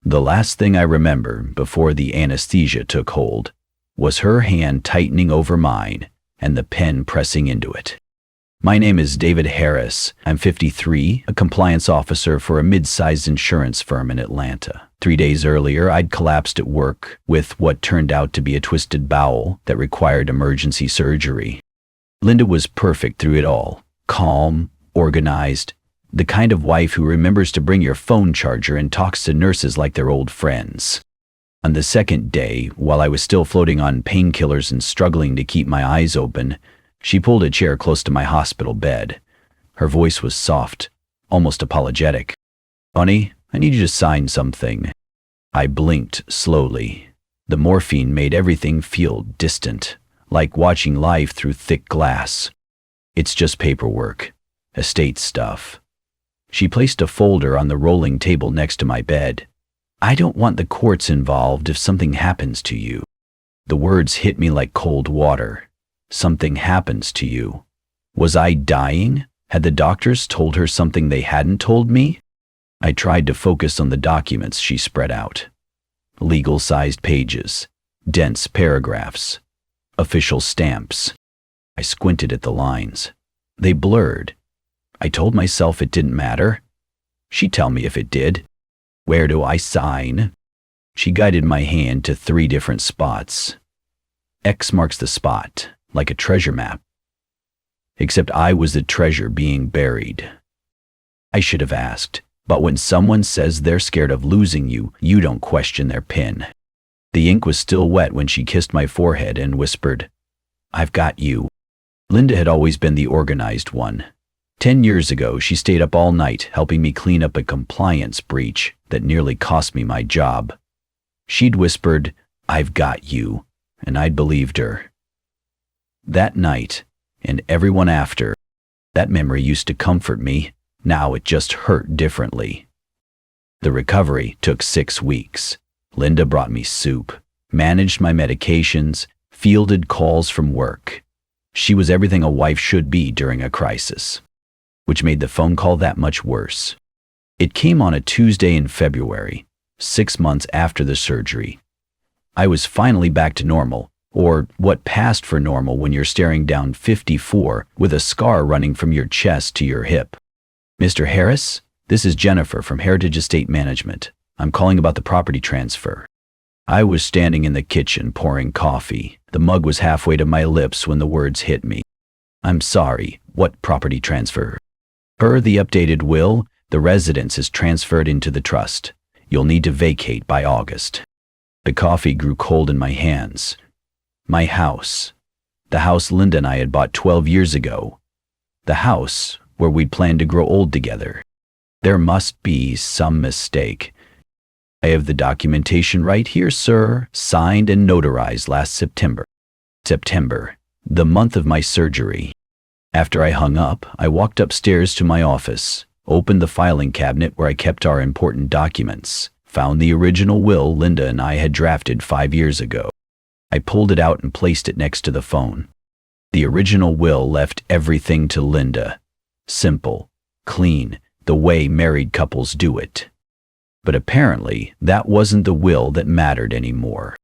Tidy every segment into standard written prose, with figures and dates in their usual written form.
The last thing I remember before the anesthesia took hold was her hand tightening over mine and the pen pressing into it. My name is David Harris. I'm 53, a compliance officer for a mid-sized insurance firm in Atlanta. 3 days earlier, I'd collapsed at work with what turned out to be a twisted bowel that required emergency surgery. Linda was perfect through it all. Calm, organized, the kind of wife who remembers to bring your phone charger and talks to nurses like they're old friends. On the second day, while I was still floating on painkillers and struggling to keep my eyes open, she pulled a chair close to my hospital bed. Her voice was soft, almost apologetic. "Honey, I need you to sign something." I blinked slowly. The morphine made everything feel distant, like watching life through thick glass. "It's just paperwork, estate stuff." She placed a folder on the rolling table next to my bed. "I don't want the courts involved if something happens to you." The words hit me like cold water. Something happens to you. Was I dying? Had the doctors told her something they hadn't told me? I tried to focus on the documents she spread out. Legal-sized pages, dense paragraphs, official stamps. I squinted at the lines. They blurred. I told myself it didn't matter. She'd tell me if it did. "Where do I sign?" She guided my hand to 3 different spots. X marks the spot, like a treasure map. Except I was the treasure being buried. I should have asked, but when someone says they're scared of losing you, you don't question their pin. The ink was still wet when she kissed my forehead and whispered, "I've got you." Linda had always been the organized one. 10 years ago, she stayed up all night helping me clean up a compliance breach that nearly cost me my job. She'd whispered, "I've got you," and I'd believed her. That night, and everyone after, that memory used to comfort me. Now it just hurt differently. The recovery took 6 weeks. Linda brought me soup, managed my medications, fielded calls from work. She was everything a wife should be during a crisis, which made the phone call that much worse. It came on a Tuesday in February, 6 months after the surgery. I was finally back to normal, or what passed for normal when you're staring down 54 with a scar running from your chest to your hip. "Mr. Harris, this is Jennifer from Heritage Estate Management. I'm calling about the property transfer." I was standing in the kitchen pouring coffee. The mug was halfway to my lips when the words hit me. "I'm sorry, what property transfer?" "Per the updated will, the residence is transferred into the trust. You'll need to vacate by August." The coffee grew cold in my hands. My house. The house Linda and I had bought 12 years ago. The house where we'd planned to grow old together. There must be some mistake. "I have the documentation right here, sir, signed and notarized last September." September, the month of my surgery. After I hung up, I walked upstairs to my office, opened the filing cabinet where I kept our important documents, found the original will Linda and I had drafted 5 years ago. I pulled it out and placed it next to the phone. The original will left everything to Linda. Simple, clean, the way married couples do it. But apparently, that wasn't the will that mattered anymore.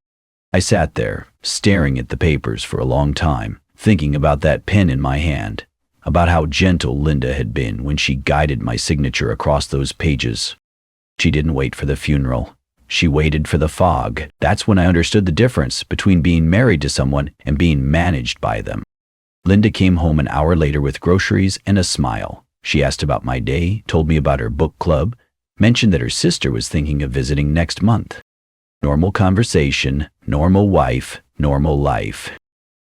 I sat there, staring at the papers for a long time, thinking about that pen in my hand, about how gentle Linda had been when she guided my signature across those pages. She didn't wait for the funeral. She waited for the fog. That's when I understood the difference between being married to someone and being managed by them. Linda came home an hour later with groceries and a smile. She asked about my day, told me about her book club, mentioned that her sister was thinking of visiting next month. Normal conversation, normal wife, normal life.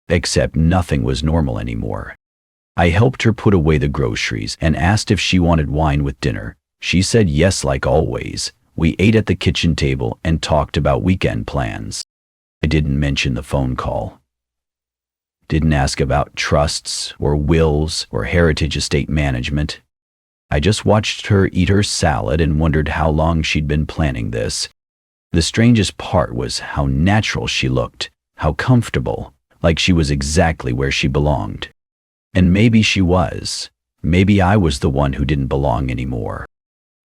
Except nothing was normal anymore. I helped her put away the groceries and asked if she wanted wine with dinner. She said yes like always. We ate at the kitchen table and talked about weekend plans. I didn't mention the phone call. Didn't ask about trusts or wills or Heritage Estate Management. I just watched her eat her salad and wondered how long she'd been planning this. The strangest part was how natural she looked, how comfortable, like she was exactly where she belonged. And maybe she was. Maybe I was the one who didn't belong anymore.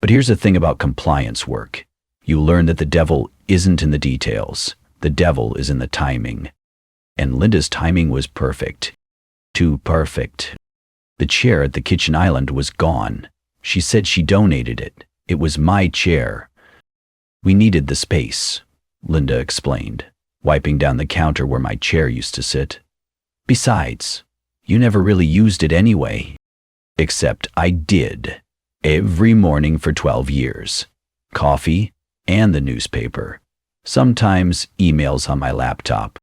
But here's the thing about compliance work. You learn that the devil isn't in the details. The devil is in the timing. And Linda's timing was perfect. Too perfect. The chair at the kitchen island was gone. She said she donated it. It was my chair. We needed the space, Linda explained, wiping down the counter where my chair used to sit. Besides, you never really used it anyway. Except I did. Every morning for 12 years. Coffee and the newspaper. Sometimes emails on my laptop.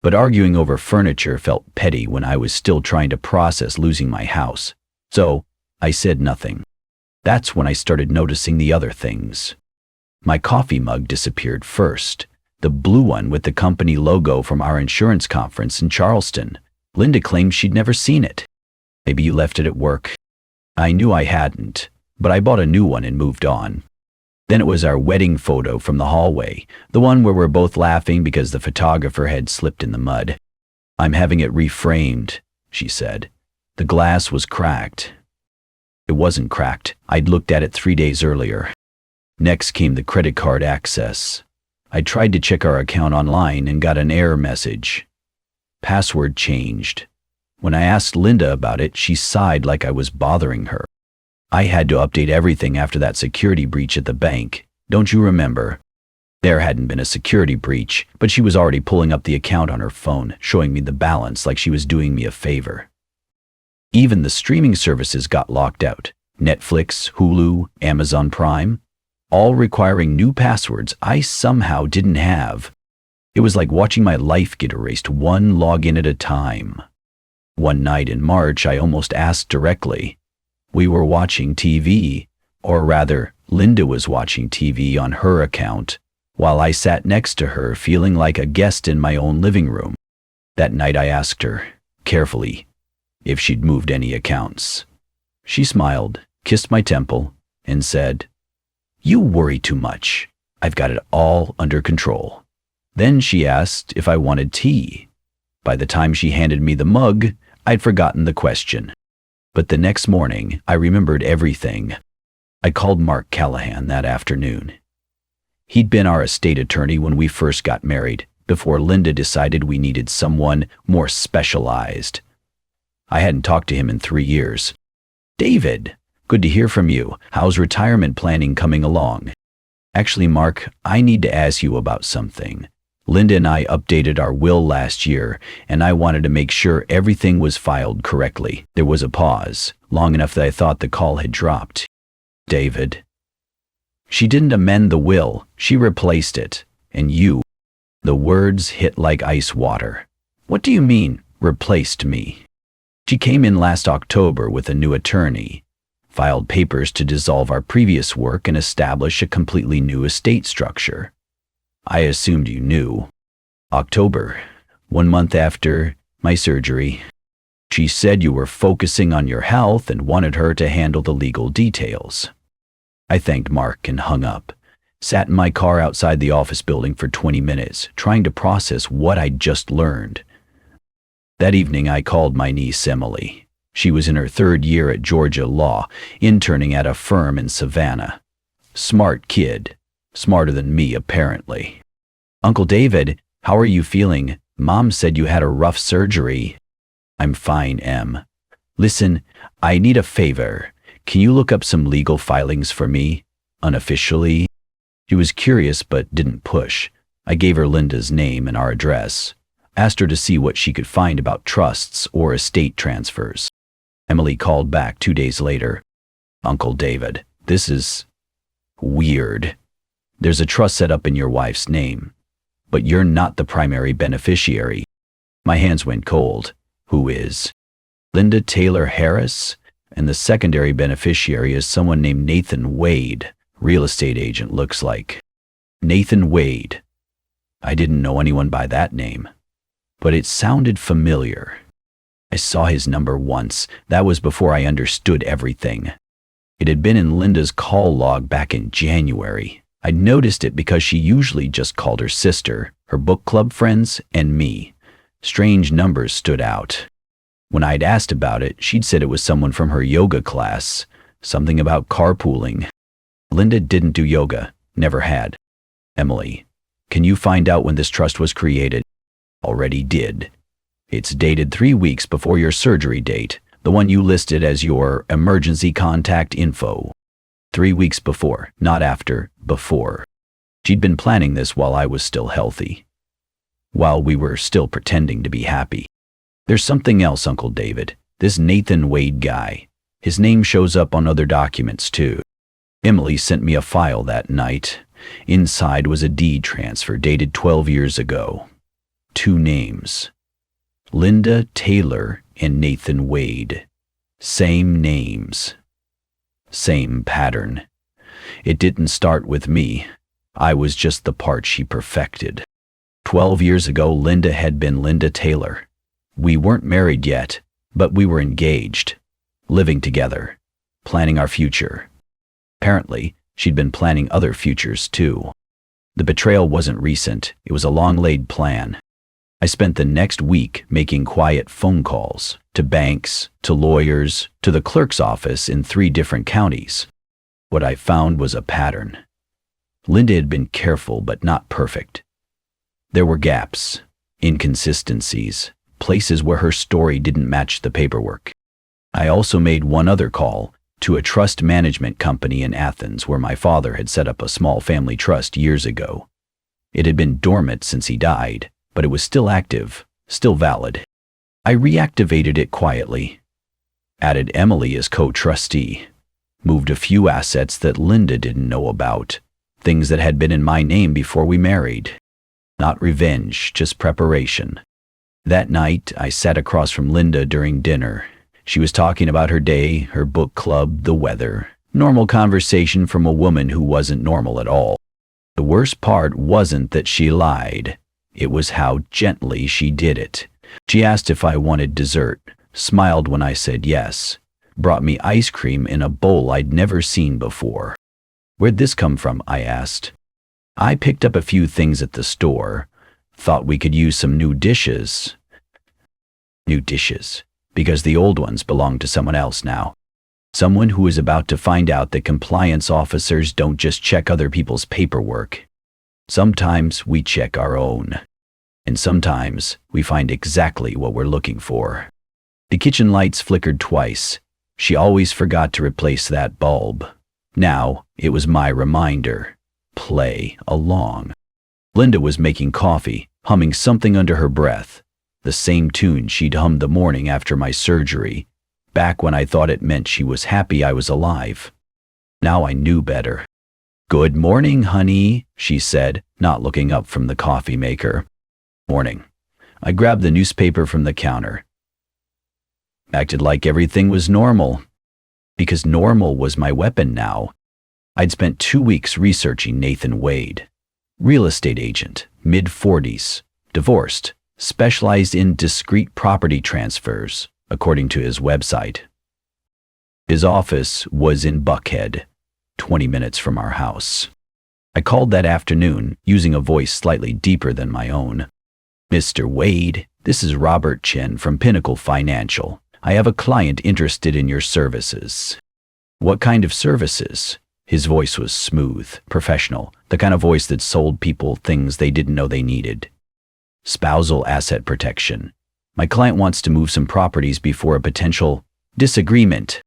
But arguing over furniture felt petty when I was still trying to process losing my house. So I said nothing. That's when I started noticing the other things. My coffee mug disappeared first. The blue one with the company logo from our insurance conference in Charleston. Linda claimed she'd never seen it. Maybe you left it at work. I knew I hadn't, but I bought a new one and moved on. Then it was our wedding photo from the hallway, the one where we're both laughing because the photographer had slipped in the mud. I'm having it reframed, she said. The glass was cracked. It wasn't cracked. I'd looked at it 3 days earlier. Next came the credit card access. I tried to check our account online and got an error message. Password changed. When I asked Linda about it, she sighed like I was bothering her. I had to update everything after that security breach at the bank. Don't you remember? There hadn't been a security breach, but she was already pulling up the account on her phone, showing me the balance like she was doing me a favor. Even the streaming services got locked out. Netflix, Hulu, Amazon Prime, all requiring new passwords I somehow didn't have. It was like watching my life get erased one login at a time. One night in March, I almost asked directly. We were watching TV, or rather, Linda was watching TV on her account, while I sat next to her feeling like a guest in my own living room. That night I asked her, carefully, if she'd moved any accounts. She smiled, kissed my temple, and said, "You worry too much. I've got it all under control." Then she asked if I wanted tea. By the time she handed me the mug, I'd forgotten the question. But the next morning, I remembered everything. I called Mark Callahan that afternoon. He'd been our estate attorney when we first got married, before Linda decided we needed someone more specialized. I hadn't talked to him in 3 years. "David, good to hear from you. How's retirement planning coming along?" "Actually, Mark, I need to ask you about something. Linda and I updated our will last year, and I wanted to make sure everything was filed correctly." There was a pause, long enough that I thought the call had dropped. "David." "She didn't amend the will, she replaced it. And you." The words hit like ice water. "What do you mean, replaced me?" "She came in last October with a new attorney, filed papers to dissolve our previous work and establish a completely new estate structure. I assumed you knew. October, 1 month after my surgery. She said you were focusing on your health and wanted her to handle the legal details." I thanked Mark and hung up. Sat in my car outside the office building for 20 minutes, trying to process what I'd just learned. That evening I called my niece Emily. She was in her 3rd year at Georgia Law, interning at a firm in Savannah. Smart kid. Smarter than me, apparently. "Uncle David, how are you feeling? Mom said you had a rough surgery." "I'm fine, Em. Listen, I need a favor. Can you look up some legal filings for me, unofficially?" She was curious but didn't push. I gave her Linda's name and our address. Asked her to see what she could find about trusts or estate transfers. Emily called back 2 days later. "Uncle David, this is weird. There's a trust set up in your wife's name, but you're not the primary beneficiary." My hands went cold. "Who is?" "Linda Taylor Harris, and the secondary beneficiary is someone named Nathan Wade, real estate agent looks like." Nathan Wade. I didn't know anyone by that name, but it sounded familiar. I saw his number once. That was before I understood everything. It had been in Linda's call log back in January. I'd noticed it because she usually just called her sister, her book club friends, and me. Strange numbers stood out. When I'd asked about it, she'd said it was someone from her yoga class, something about carpooling. Linda didn't do yoga, never had. Emily, can you find out when this trust was created? Already did. It's dated 3 weeks before your surgery date, the one you listed as your emergency contact info. 3 weeks before, not after, before. She'd been planning this while I was still healthy. While we were still pretending to be happy. There's something else, Uncle David. This Nathan Wade guy. His name shows up on other documents too. Emily sent me a file that night. Inside was a deed transfer dated 12 years ago. 2 names. Linda Taylor and Nathan Wade. Same names. Same pattern. It didn't start with me. I was just the part she perfected. 12 years ago, Linda had been Linda Taylor. We weren't married yet, but we were engaged, living together, planning our future. Apparently, she'd been planning other futures too. The betrayal wasn't recent, it was a long-laid plan. I spent the next week making quiet phone calls to banks, to lawyers, to the clerk's office in 3 different counties. What I found was a pattern. Linda had been careful but not perfect. There were gaps, inconsistencies, places where her story didn't match the paperwork. I also made one other call to a trust management company in Athens where my father had set up a small family trust years ago. It had been dormant since he died, but it was still active, still valid. I reactivated it quietly, added Emily as co-trustee, moved a few assets that Linda didn't know about, things that had been in my name before we married. Not revenge, just preparation. That night, I sat across from Linda during dinner. She was talking about her day, her book club, the weather. Normal conversation from a woman who wasn't normal at all. The worst part wasn't that she lied. It was how gently she did it. She asked if I wanted dessert, smiled when I said yes, brought me ice cream in a bowl I'd never seen before. Where'd this come from? I asked. I picked up a few things at the store. Thought we could use some new dishes. New dishes, because the old ones belong to someone else now. Someone who is about to find out that compliance officers don't just check other people's paperwork. Sometimes we check our own. And sometimes we find exactly what we're looking for. The kitchen lights flickered twice. She always forgot to replace that bulb. Now it was my reminder. Play along. Linda was making coffee, humming something under her breath. The same tune she'd hummed the morning after my surgery, back when I thought it meant she was happy I was alive. Now I knew better. "Good morning, honey," she said, not looking up from the coffee maker. "Morning." I grabbed the newspaper from the counter. Acted like everything was normal. Because normal was my weapon now. I'd spent 2 weeks researching Nathan Wade. Real estate agent, mid-40s, divorced, specialized in discrete property transfers, according to his website. His office was in Buckhead, 20 minutes from our house. I called that afternoon, using a voice slightly deeper than my own. "Mr. Wade, this is Robert Chen from Pinnacle Financial. I have a client interested in your services." "What kind of services?" His voice was smooth, professional, the kind of voice that sold people things they didn't know they needed. "Spousal asset protection. My client wants to move some properties before a potential disagreement."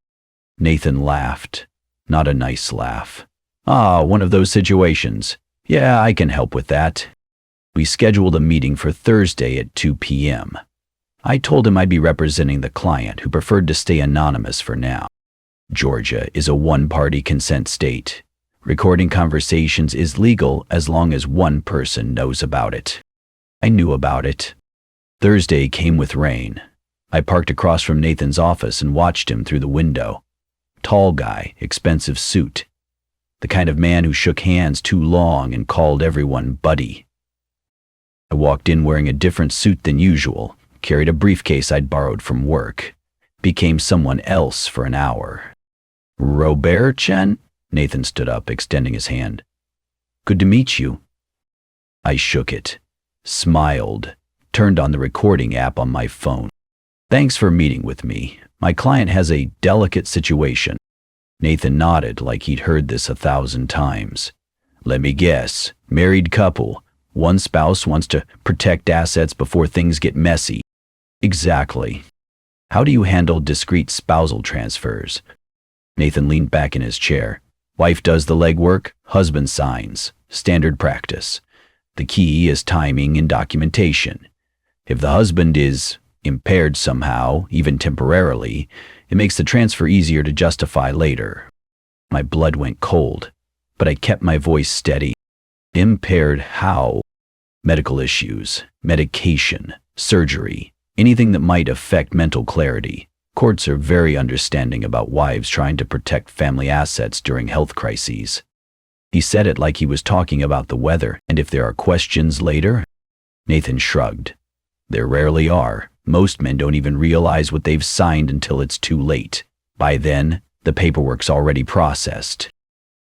Nathan laughed. Not a nice laugh. "Ah, one of those situations. Yeah, I can help with that." We scheduled a meeting for Thursday at 2 p.m. I told him I'd be representing the client, who preferred to stay anonymous for now. Georgia is a one-party consent state. Recording conversations is legal as long as one person knows about it. I knew about it. Thursday came with rain. I parked across from Nathan's office and watched him through the window. Tall guy, expensive suit. The kind of man who shook hands too long and called everyone buddy. I walked in wearing a different suit than usual, carried a briefcase I'd borrowed from work, became someone else for an hour. "Robert Chen?" Nathan stood up, extending his hand. "Good to meet you." I shook it, smiled, turned on the recording app on my phone. "Thanks for meeting with me. My client has a delicate situation." Nathan nodded like he'd heard this 1,000 times. "Let me guess, Married couple. One spouse wants to protect assets before things get messy. Exactly. How do you handle discrete spousal transfers? Nathan leaned back in his chair. Wife does the legwork, husband signs. Standard practice. The key is timing and documentation. If the husband is impaired somehow, even temporarily, it makes the transfer easier to justify later. My blood went cold, but I kept my voice steady. Impaired how? Medical issues, medication, surgery, anything that might affect mental clarity. Courts are very understanding about wives trying to protect family assets during health crises. He said it like he was talking about the weather, and if there are questions later? Nathan shrugged. There rarely are. Most men don't even realize what they've signed until it's too late. By then, the paperwork's already processed.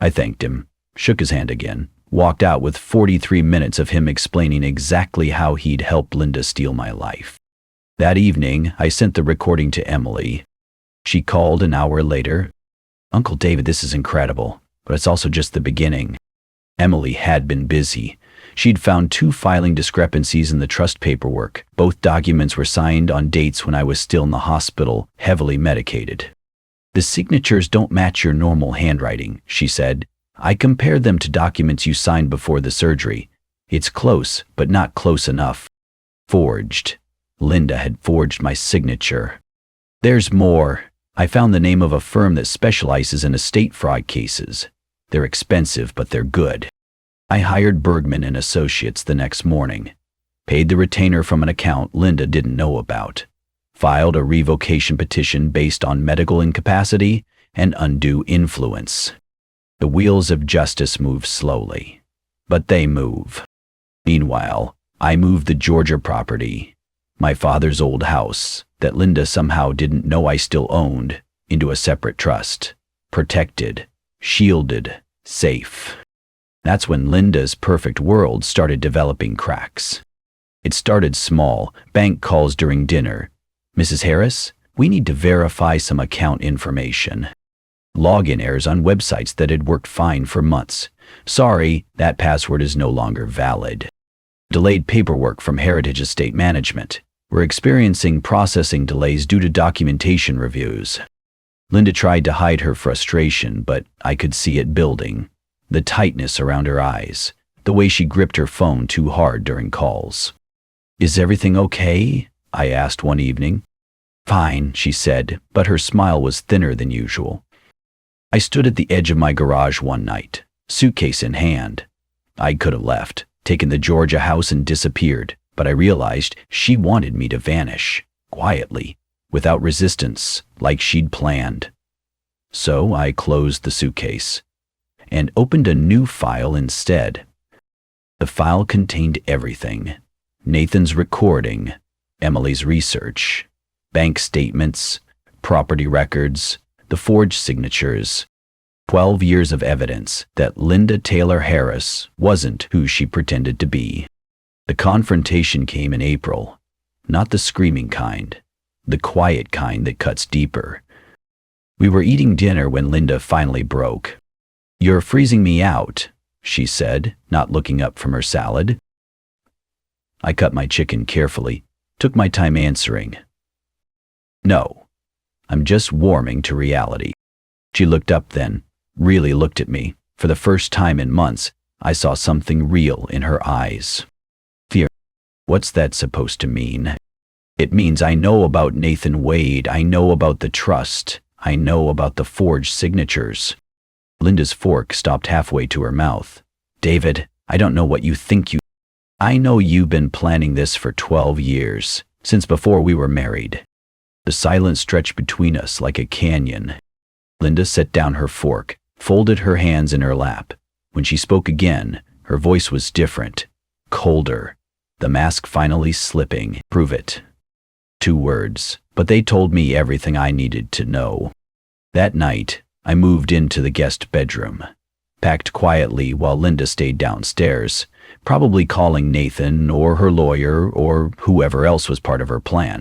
I thanked him, shook his hand again, walked out with 43 minutes of him explaining exactly how he'd helped Linda steal my life. That evening, I sent the recording to Emily. She called an hour later. Uncle David, this is incredible, but it's also just the beginning. Emily had been busy. She'd found 2 filing discrepancies in the trust paperwork. Both documents were signed on dates when I was still in the hospital, heavily medicated. The signatures don't match your normal handwriting, she said. I compared them to documents you signed before the surgery. It's close, but not close enough. Forged. Linda had forged my signature. There's more. I found the name of a firm that specializes in estate fraud cases. They're expensive, but they're good. I hired Bergman and Associates the next morning. Paid the retainer from an account Linda didn't know about. Filed a revocation petition based on medical incapacity and undue influence. The wheels of justice move slowly, but they move. Meanwhile, I moved the Georgia property, my father's old house, that Linda somehow didn't know I still owned, into a separate trust. Protected, shielded, safe. That's when Linda's perfect world started developing cracks. It started small, bank calls during dinner. Mrs. Harris, we need to verify some account information. Login errors on websites that had worked fine for months. Sorry, that password is no longer valid. Delayed paperwork from Heritage Estate Management. We're experiencing processing delays due to documentation reviews. Linda tried to hide her frustration, but I could see it building. The tightness around her eyes, the way she gripped her phone too hard during calls. Is everything okay? I asked one evening. Fine, she said, but her smile was thinner than usual. I stood at the edge of my garage one night, suitcase in hand. I could have left, taken the Georgia house and disappeared, but I realized she wanted me to vanish, quietly, without resistance, like she'd planned. So I closed the suitcase and opened a new file instead. The file contained everything. Nathan's recording, Emily's research, bank statements, property records, the forged signatures, 12 years of evidence that Linda Taylor Harris wasn't who she pretended to be. The confrontation came in April, not the screaming kind, the quiet kind that cuts deeper. We were eating dinner when Linda finally broke. You're freezing me out, she said, not looking up from her salad. I cut my chicken carefully, took my time answering. No, I'm just warming to reality. She looked up then, really looked at me. For the first time in months, I saw something real in her eyes. Fear. What's that supposed to mean? It means I know about Nathan Wade, I know about the trust, I know about the forged signatures. Linda's fork stopped halfway to her mouth. David, I don't know what you think you... I know you've been planning this for 12 years, since before we were married. The silence stretched between us like a canyon. Linda set down her fork, folded her hands in her lap. When she spoke again, her voice was different, colder, the mask finally slipping. Prove it. 2 words, but they told me everything I needed to know. That night, I moved into the guest bedroom, packed quietly while Linda stayed downstairs, probably calling Nathan or her lawyer or whoever else was part of her plan.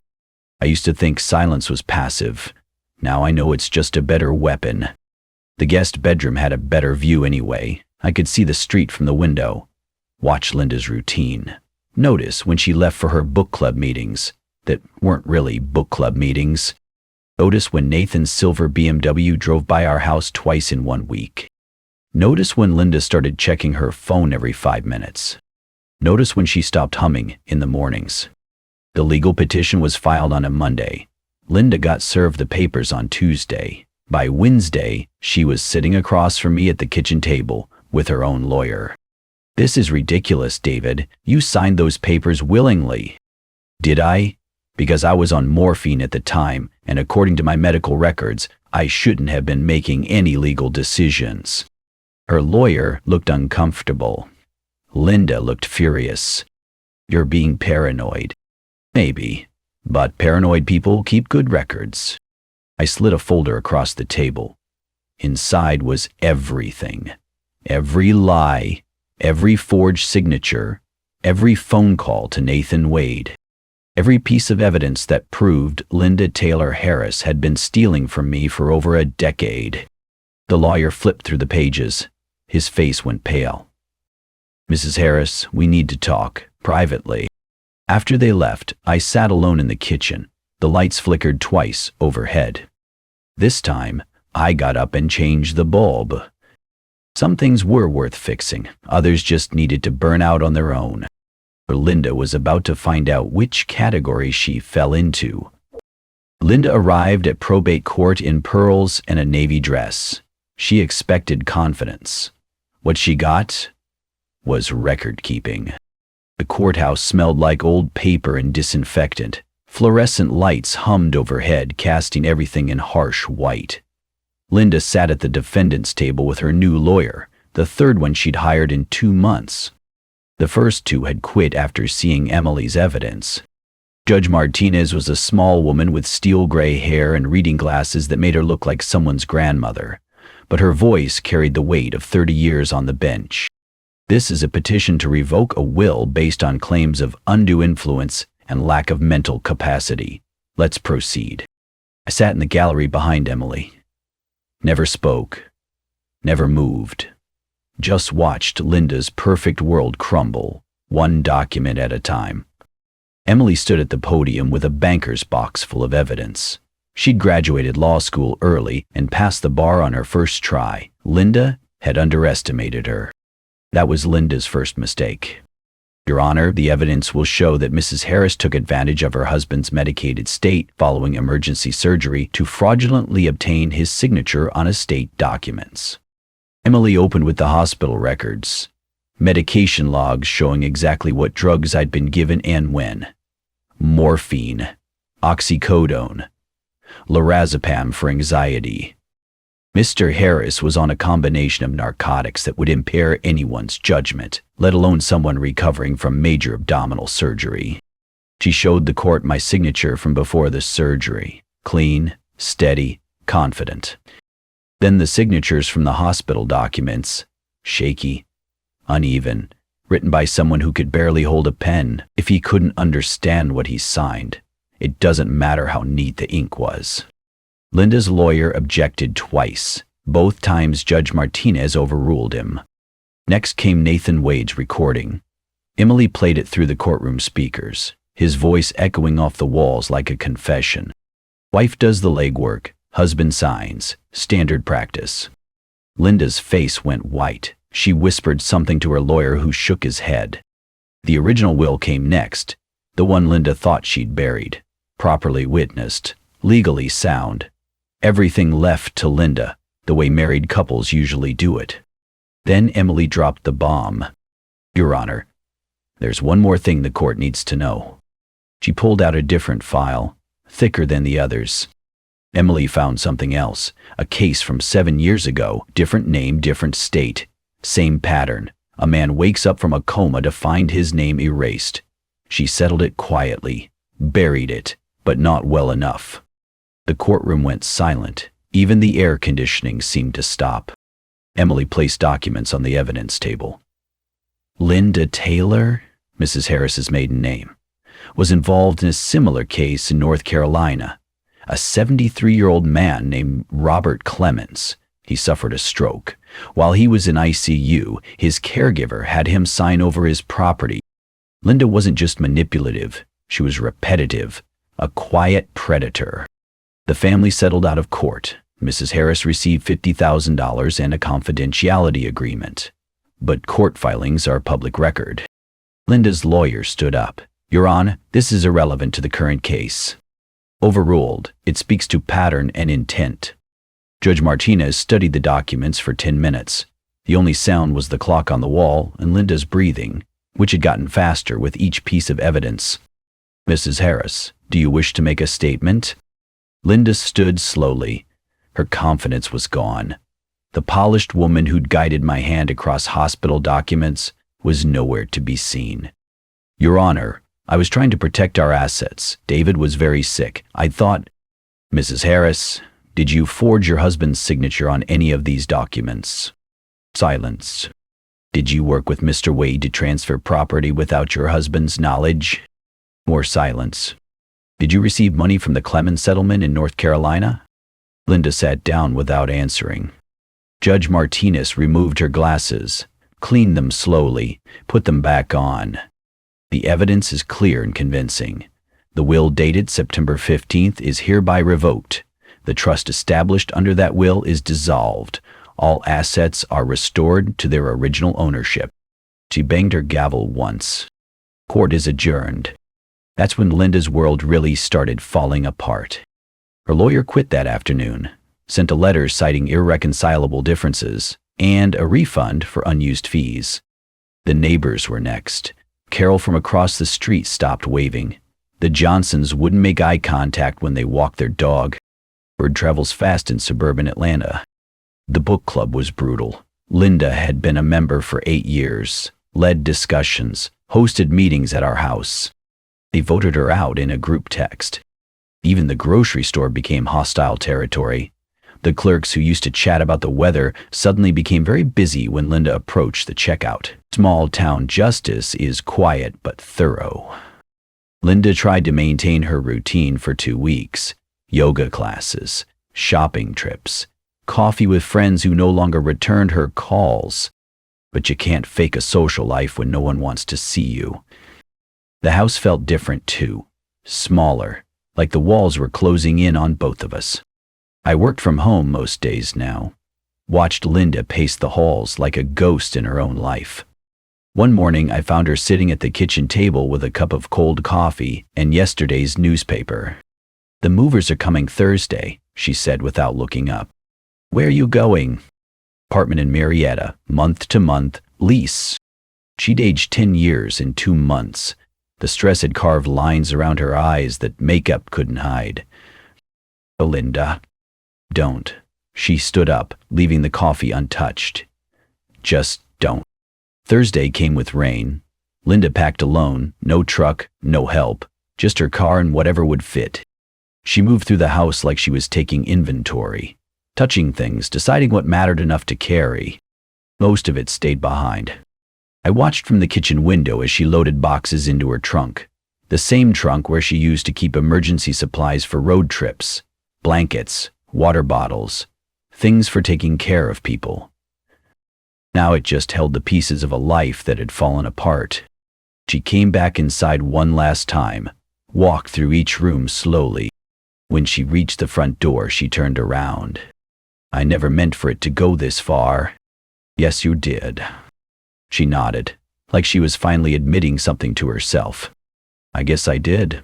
I used to think silence was passive. Now I know it's just a better weapon. The guest bedroom had a better view anyway. I could see the street from the window. Watch Linda's routine. Notice when she left for her book club meetings that weren't really book club meetings. Notice when Nathan's silver BMW drove by our house twice in 1 week. Notice when Linda started checking her phone every 5 minutes. Notice when she stopped humming in the mornings. The legal petition was filed on a Monday. Linda got served the papers on Tuesday. By Wednesday, she was sitting across from me at the kitchen table with her own lawyer. This is ridiculous, David. You signed those papers willingly. Did I? Because I was on morphine at the time, and according to my medical records, I shouldn't have been making any legal decisions. Her lawyer looked uncomfortable. Linda looked furious. You're being paranoid. Maybe, but paranoid people keep good records. I slid a folder across the table. Inside was everything. Every lie, every forged signature, every phone call to Nathan Wade. Every piece of evidence that proved Linda Taylor Harris had been stealing from me for over a decade. The lawyer flipped through the pages. His face went pale. Mrs. Harris, we need to talk, privately. After they left, I sat alone in the kitchen. The lights flickered twice overhead. This time, I got up and changed the bulb. Some things were worth fixing, others just needed to burn out on their own. Linda was about to find out which category she fell into. Linda arrived at probate court in pearls and a navy dress. She expected confidence. What she got was record-keeping. The courthouse smelled like old paper and disinfectant. Fluorescent lights hummed overhead, casting everything in harsh white. Linda sat at the defendant's table with her new lawyer, the third one she'd hired in 2 months. The first two had quit after seeing Emily's evidence. Judge Martinez was a small woman with steel gray hair and reading glasses that made her look like someone's grandmother, but her voice carried the weight of 30 years on the bench. This is a petition to revoke a will based on claims of undue influence and lack of mental capacity. Let's proceed. I sat in the gallery behind Emily. Never spoke. Never moved. Just watched Linda's perfect world crumble, one document at a time. Emily stood at the podium with a banker's box full of evidence. She'd graduated law school early and passed the bar on her first try. Linda had underestimated her. That was Linda's first mistake. Your Honor, the evidence will show that Mrs. Harris took advantage of her husband's medicated state following emergency surgery to fraudulently obtain his signature on estate documents. Emily opened with the hospital records. Medication logs showing exactly what drugs I'd been given and when. Morphine, oxycodone, lorazepam for anxiety. Mr. Harris was on a combination of narcotics that would impair anyone's judgment, let alone someone recovering from major abdominal surgery. She showed the court my signature from before the surgery. Clean, steady, confident. Then the signatures from the hospital documents. Shaky, uneven, written by someone who could barely hold a pen. If he couldn't understand what he signed, it doesn't matter how neat the ink was. Linda's lawyer objected twice. Both times Judge Martinez overruled him. Next came Nathan Wade's recording. Emily played it through the courtroom speakers, his voice echoing off the walls like a confession. Wife does the legwork, husband signs, standard practice. Linda's face went white. She whispered something to her lawyer, who shook his head. The original will came next, the one Linda thought she'd buried. Properly witnessed, legally sound. Everything left to Linda, the way married couples usually do it. Then Emily dropped the bomb. Your Honor, there's one more thing the court needs to know. She pulled out a different file, thicker than the others. Emily found something else, a case from 7 years ago, different name, different state. Same pattern. A man wakes up from a coma to find his name erased. She settled it quietly, buried it, but not well enough. The courtroom went silent. Even the air conditioning seemed to stop. Emily placed documents on the evidence table. Linda Taylor, Mrs. Harris's maiden name, was involved in a similar case in North Carolina. A 73-year-old man named Robert Clemens. He suffered a stroke, While he was in ICU, his caregiver had him sign over his property. Linda wasn't just manipulative, she was repetitive, a quiet predator. The family settled out of court. Mrs. Harris received $50,000 and a confidentiality agreement. But court filings are public record. Linda's lawyer stood up. "Your Honor, this is irrelevant to the current case." Overruled. It speaks to pattern and intent. Judge Martinez studied the documents for 10 minutes. The only sound was the clock on the wall and Linda's breathing, which had gotten faster with each piece of evidence. "Mrs. Harris, do you wish to make a statement?" Linda stood slowly. Her confidence was gone. The polished woman who'd guided my hand across hospital documents was nowhere to be seen. "Your Honor, I was trying to protect our assets. David was very sick. I thought—" "Mrs. Harris, did you forge your husband's signature on any of these documents?" Silence. "Did you work with Mr. Wade to transfer property without your husband's knowledge?" More silence. "Did you receive money from the Clemens settlement in North Carolina?" Linda sat down without answering. Judge Martinez removed her glasses, cleaned them slowly, put them back on. "The evidence is clear and convincing. The will dated September 15th is hereby revoked. The trust established under that will is dissolved. All assets are restored to their original ownership." She banged her gavel once. "Court is adjourned." That's when Linda's world really started falling apart. Her lawyer quit that afternoon, sent a letter citing irreconcilable differences, and a refund for unused fees. The neighbors were next. Carol from across the street stopped waving. The Johnsons wouldn't make eye contact when they walked their dog. Word travels fast in suburban Atlanta. The book club was brutal. Linda had been a member for 8 years, led discussions, hosted meetings at our house. They voted her out in a group text. Even the grocery store became hostile territory. The clerks who used to chat about the weather suddenly became very busy when Linda approached the checkout. Small town justice is quiet but thorough. Linda tried to maintain her routine for 2 weeks. Yoga classes, shopping trips, coffee with friends who no longer returned her calls. But you can't fake a social life when no one wants to see you. The house felt different too, smaller, like the walls were closing in on both of us. I worked from home most days now, watched Linda pace the halls like a ghost in her own life. One morning I found her sitting at the kitchen table with a cup of cold coffee and yesterday's newspaper. "The movers are coming Thursday," she said without looking up. "Where are you going?" "Apartment in Marietta, month to month, lease." She'd aged 10 years in 2 months. The stress had carved lines around her eyes that makeup couldn't hide. "Oh, Linda, don't." She stood up, leaving the coffee untouched. "Just don't." Thursday came with rain. Linda packed alone, no truck, no help, just her car and whatever would fit. She moved through the house like she was taking inventory, touching things, deciding what mattered enough to carry. Most of it stayed behind. I watched from the kitchen window as she loaded boxes into her trunk, the same trunk where she used to keep emergency supplies for road trips, blankets, water bottles, things for taking care of people. Now it just held the pieces of a life that had fallen apart. She came back inside one last time, walked through each room slowly. When she reached the front door, she turned around. "I never meant for it to go this far." "Yes, you did." She nodded, like she was finally admitting something to herself. "I guess I did."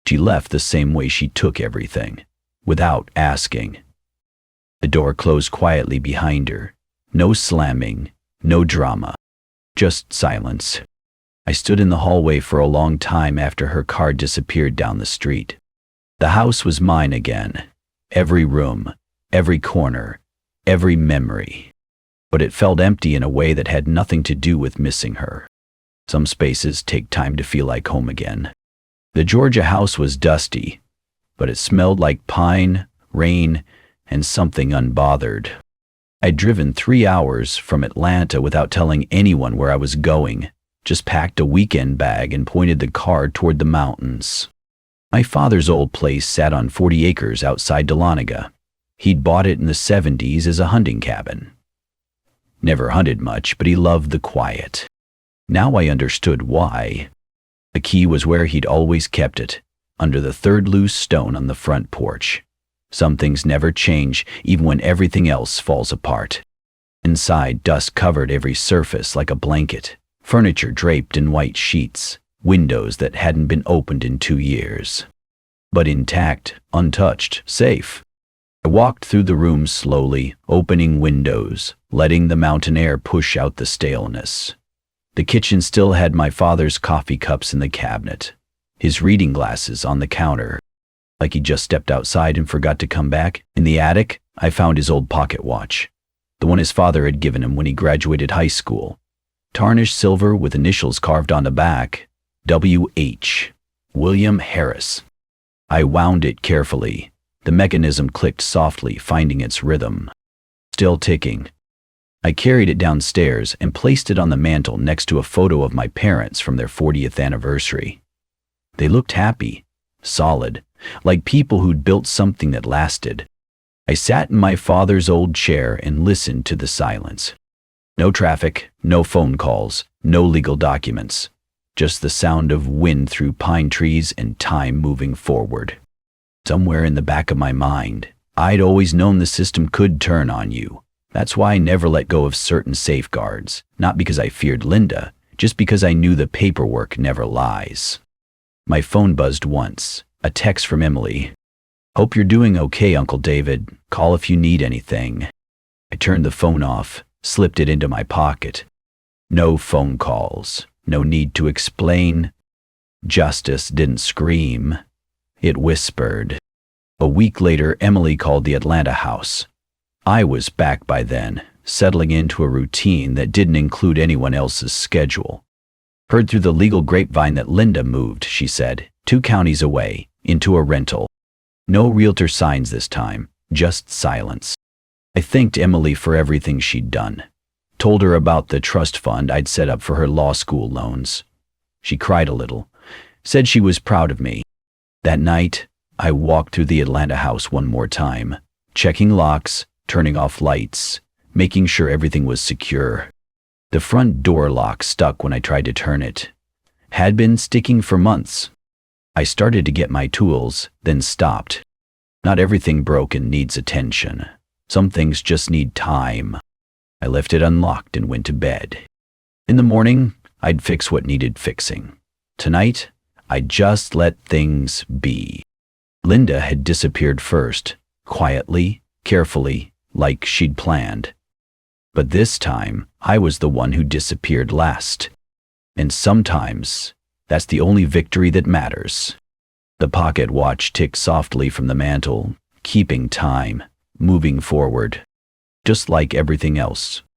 She left the same way she took everything, without asking. The door closed quietly behind her. No slamming, no drama, just silence. I stood in the hallway for a long time after her car disappeared down the street. The house was mine again. Every room, every corner, every memory. But it felt empty in a way that had nothing to do with missing her. Some spaces take time to feel like home again. The Georgia house was dusty, but it smelled like pine, rain, and something unbothered. I'd driven 3 hours from Atlanta without telling anyone where I was going, just packed a weekend bag and pointed the car toward the mountains. My father's old place sat on 40 acres outside Dahlonega. He'd bought it in the 70s as a hunting cabin. Never hunted much, but he loved the quiet. Now I understood why. The key was where he'd always kept it, under the third loose stone on the front porch. Some things never change, even when everything else falls apart. Inside, dust covered every surface like a blanket, furniture draped in white sheets, windows that hadn't been opened in 2 years. But intact, untouched, safe. I walked through the room slowly, opening windows, letting the mountain air push out the staleness. The kitchen still had my father's coffee cups in the cabinet, his reading glasses on the counter, like he just stepped outside and forgot to come back. In the attic, I found his old pocket watch, the one his father had given him when he graduated high school. Tarnished silver with initials carved on the back, W.H. William Harris. I wound it carefully. The mechanism clicked softly, finding its rhythm. Still ticking. I carried it downstairs and placed it on the mantel next to a photo of my parents from their 40th anniversary. They looked happy, solid, like people who'd built something that lasted. I sat in my father's old chair and listened to the silence. No traffic, no phone calls, no legal documents. Just the sound of wind through pine trees and time moving forward. Somewhere in the back of my mind, I'd always known the system could turn on you. That's why I never let go of certain safeguards, not because I feared Linda, just because I knew the paperwork never lies. My phone buzzed once, a text from Emily. "Hope you're doing okay, Uncle David. Call if you need anything." I turned the phone off, slipped it into my pocket. No phone calls, no need to explain. Justice didn't scream. It whispered. A week later, Emily called the Atlanta house. I was back by then, settling into a routine that didn't include anyone else's schedule. "Heard through the legal grapevine that Linda moved," she said, 2 counties away, into a rental. No realtor signs this time, just silence. I thanked Emily for everything she'd done. Told her about the trust fund I'd set up for her law school loans. She cried a little, said she was proud of me. That night, I walked through the Atlanta house one more time, checking locks, turning off lights, making sure everything was secure. The front door lock stuck when I tried to turn it. Had been sticking for months. I started to get my tools, then stopped. Not everything broken needs attention. Some things just need time. I left it unlocked and went to bed. In the morning, I'd fix what needed fixing. Tonight, I'd just let things be. Linda had disappeared first, quietly, carefully, like she'd planned. But this time, I was the one who disappeared last. And sometimes, that's the only victory that matters. The pocket watch ticked softly from the mantel, keeping time, moving forward. Just like everything else,